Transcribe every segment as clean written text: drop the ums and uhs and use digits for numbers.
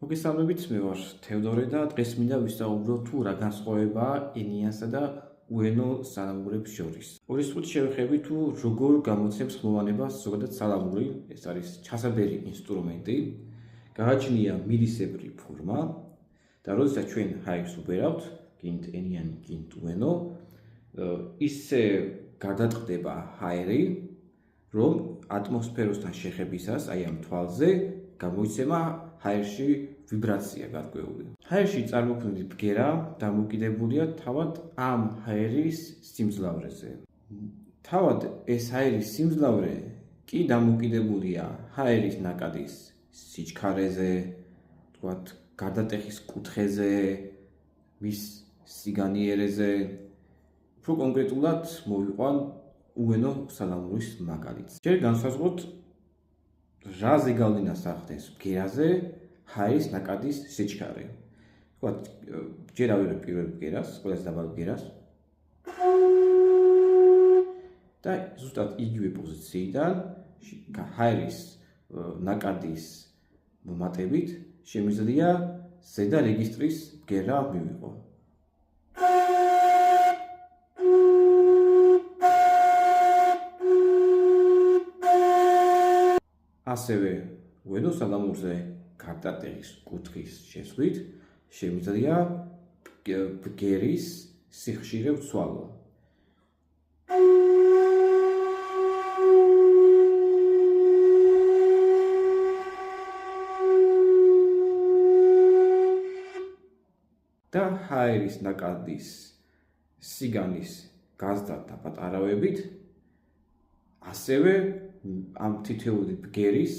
მოგესალმებით, მე ვარ თევდორე და დღეს მინდა ვისაუბრო თუ რა განსხვავებაა ენიანსა და უენო სალამურებს შორის. ორი სიტყვით შევეხები თუ როგორ გამოცემს ხმოვანებას ზოგადად სალამური, ეს არის ჩასაბერი ინსტრუმენტი, გააჩნია მილისებრი ფორმა და როდესაც ჩვენ ჰაერს უბერავთ, გინდ ენიანი, გინდ უენო, ისე გადაწყდება ჰაერი, რომ ატმოსფეროსთან შეხებისას, აი ამ თვალზე გამოიცემა ჰაერში ვიბრაცია გარკვეული. ჰაერში წარმოქმნილი ბგერა დამოკიდებულია თავად ამ ჰაერის სიმძლავრეზე. თავად ეს ჰაერის სიმძლავრე კი დამოკიდებულია ჰაერის ნაკადის სიჩქარეზე, თქვათ, გარდატეხის კუთხეზე, მის სიგანიერეზე. უფრო კონკრეტულად მოვიყვან უენო სალამურის მაგალითს. ჯერ განსაზღვროთ რაზე გავლენას ახდენს ბგერაზე ჰაერის ნაკადის სიჩქარე. თქვათ, ჯერ ავიღებ პირველ ბგერას, ყველაზე დაბალ ბგერას და ზუსტად იგივე პოზიციიდან ჰაერის ნაკადის მომატებით შემიძლია ზედა რეგისტრის ბგერა მივიღო. ასევე უენო სალამურზე გარდატეხის კუთხის შესვლით შემიძლია ბგერის სიხშირე ვცვალო. და ჰაერის ნაკადის სიგანის გაზრდა და პატარავებით ასევე ამ თითოეული ბგერის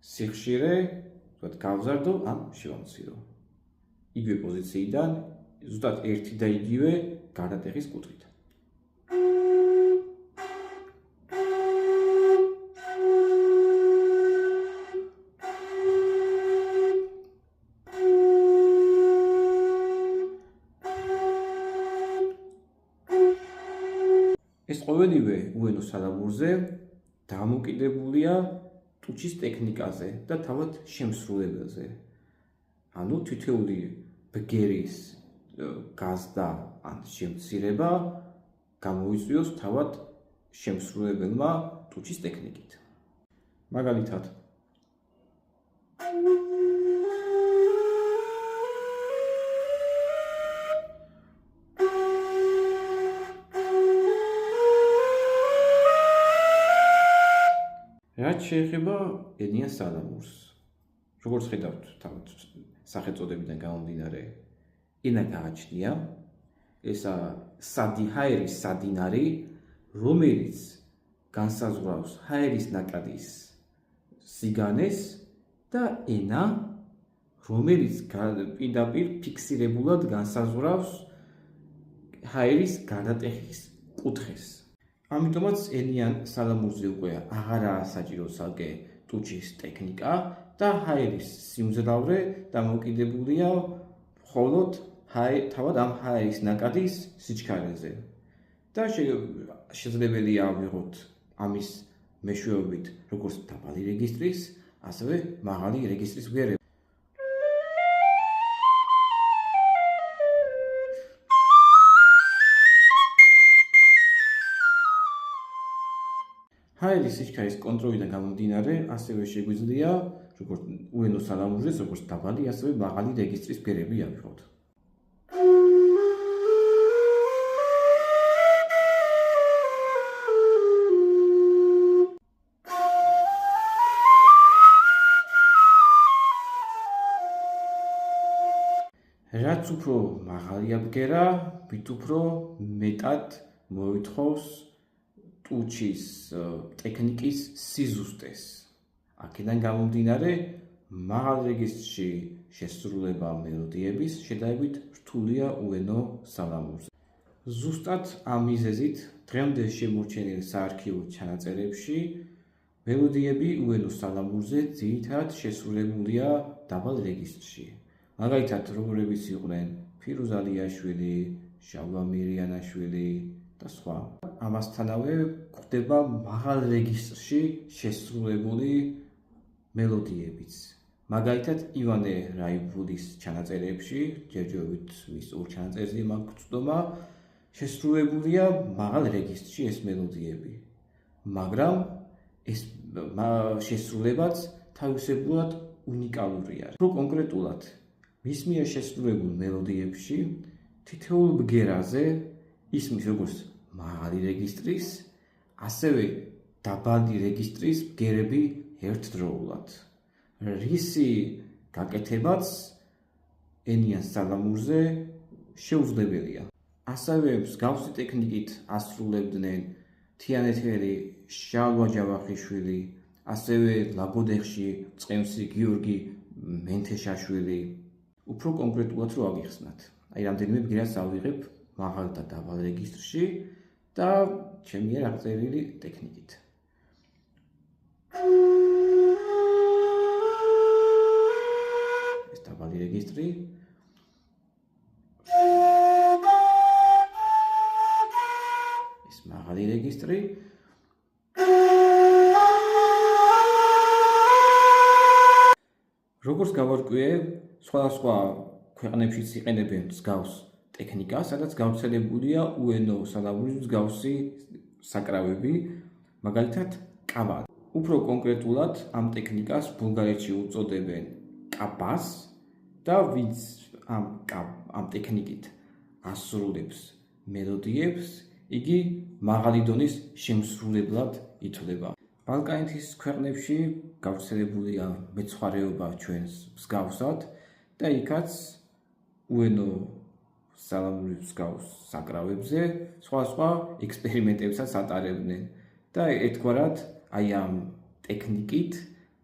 სიხშირე, თქვათ, გავზარდო ან შევამცირო. იგივე პოზიციიდან, ზუსტად ერთი და იგივე გარდატეხის კუთხით. ეს ყოველივე უენო სალამურზე დამოკიდებულია ტუჩის ტექნიკაზე და თავად შემსრულებელზე. ანუ თითოეული ბგერის გაზრდა ან შემცირება გამოიწვიოს თავად შემსრულებელმა ტუჩის ტექნიკით. მაგალითად, რაც შეეხება ენიან სალამურს, როგორც ხედავთ, თავად სახელწოდებიდან გამომდინარე, ენა გააჩნია, ესა ჰაერის სადინარი, რომელიც განსაზღვრავს ჰაერის ნაკადის სიგანეს და ენა, რომელიც პირდაპირ ფიქსირებულად განსაზღვრავს ჰაერის გარდატეხის კუთხეს. ამიტომაც ენიან სალამურზე უკვე აღარაა საჭირო ცალკე ტუჩის ტექნიკა და ჰაერის სიმძლავრე დამოკიდებულია მხოლოდ თავად ამ ჰაერის ნაკადის სიჩქარეზე. და შესაძლებელია ავიღოთ ამის მეშვეობით როგორც დაბალი რეგისტრის, ასევე მაღალი რეგისტრის ბგერები. ჰაერის სიჩქარის კონტროლიდან გამომდინარე, ასევე შეგვიძლია როგორც უენო სალამურზე, როგორც დაბალი, ასევე მაღალი რეგისტრის ბგერები ავიღოთ. რაც უფრო მაღალია ბგერა, მით უფრო მეტად მოითხოვს ტუჩის ტექნიკის სიზუსტეს. აქედან გამომდინარე, მაღალ რეგისტრში შესრულება მელოდიების შედარებით რთულია უენო სალამურზე. ზუსტად ამ მიზეზით დღემდე შემორჩენილ საარქივო ჩანაწერებში მელოდიები უენო სალამურზე ძირითადად შესრულებულია დაბალ რეგისტრში. მაგალითად, როგორებიც იყვნენ ფირუზ ალიაშვილი, შალვა მირიანაშვილი და სხვა. ამასთანავე გვხვდება მაღალ რეგისტრში შესრულებული მელოდიებიც, მაგალითად, ივანე რაიბულის ჩანაწერებში, ჯერჯერობით მის ორ ჩანაწერზე მაქვს ცდომა, შესრულებულია მაღალ რეგისტრში ეს მელოდიები. მაგრამ ეს შესრულებაც თავისებურად უნიკალური არის. უფრო კონკრეტულად, მის მიერ შესრულებულ მელოდიებში თითოეულ ბგერაზე ისმის როგორც მაღალი რეგისტრის, ასევე დაბალი რეგისტრის ბგერები ერთდროულად. რისი გაკეთებაც ენიან სალამურზე შეუძლებელია. ასევე მსგავსი ტექნიკით ასრულებდნენ თიანეთელი შალვა ჯავახიშვილი, ასევე ლაგოდეხში წყემსი გიორგი მენთეშაშვილი. უფრო კონკრეტულად რო აგიხსნათ. აი რამდენიმე ბგერას ავიღებ მაღალ და დაბალ რეგისტრში და ჩემი აღწერილი ტექნიკით. ეს დაბალი რეგისტრი. ეს მაღალი რეგისტრი. როგორც გავარკვიე, სხვადასხვა ქვეყნებშიც იყენებენ მსგავს ტექნიკას, სადაც გავრცელებულია უენო სალამურის მსგავსი საკრავები, მაგალითად კაბა. უფრო კონკრეტულად ამ ტექნიკას ბულგარეთში უწოდებენ კაბას და ვინც ამ ტექნიკით ასრულებს მელოდიებს, იგი მაღალი დონის შემსრულებლად ითვლება. ბალკანეთის ქვეყნებში გავრცელებულია მეცხვარეობა ჩვენს მსგავსად და იქაც უენო სალამურის მსგავს საკრავებზე სხვა ექსპერიმენტებსაც ატარებდნენ და ერთგვარად აი ამ ტექნიკით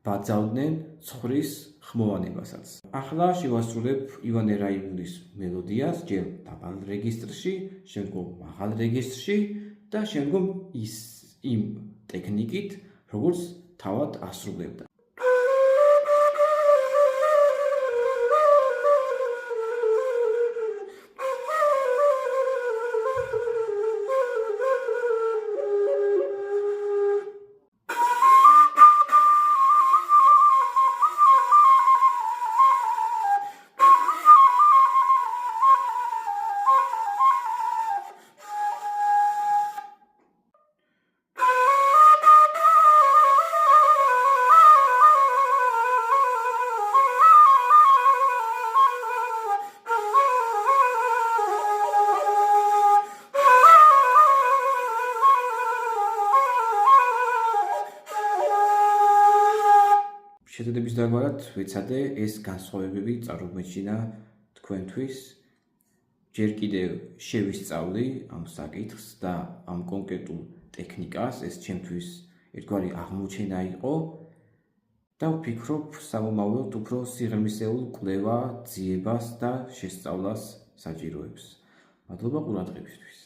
ბაძავდნენ ცხრის ხმოვანებასაც. ახლა შევასრულებ ივანე რაიბულის მელოდიას ჯერ დაბალ რეგისტრში, შემდგომ მაღალ რეგისტრში და შემდგომ იმ ტექნიკით, როგორც თავად ასრულებდა. შედეგების დაგვარად ვეცადე ეს განსხვავებები წარმოგვეჩინა თქვენთვის. ჯერ კიდევ შევისწავლი ამ საკითხს და ამ კონკრეტულ ტექნიკას, ეს ჩემთვის ერთგვარი აღმოჩენა იყო და ვფიქრობ, სამომავლოდ უფრო სიღრმისეულ კვლევა, ძიებას და შესწავლას საჭიროებს. მადლობა ყურადღებისთვის.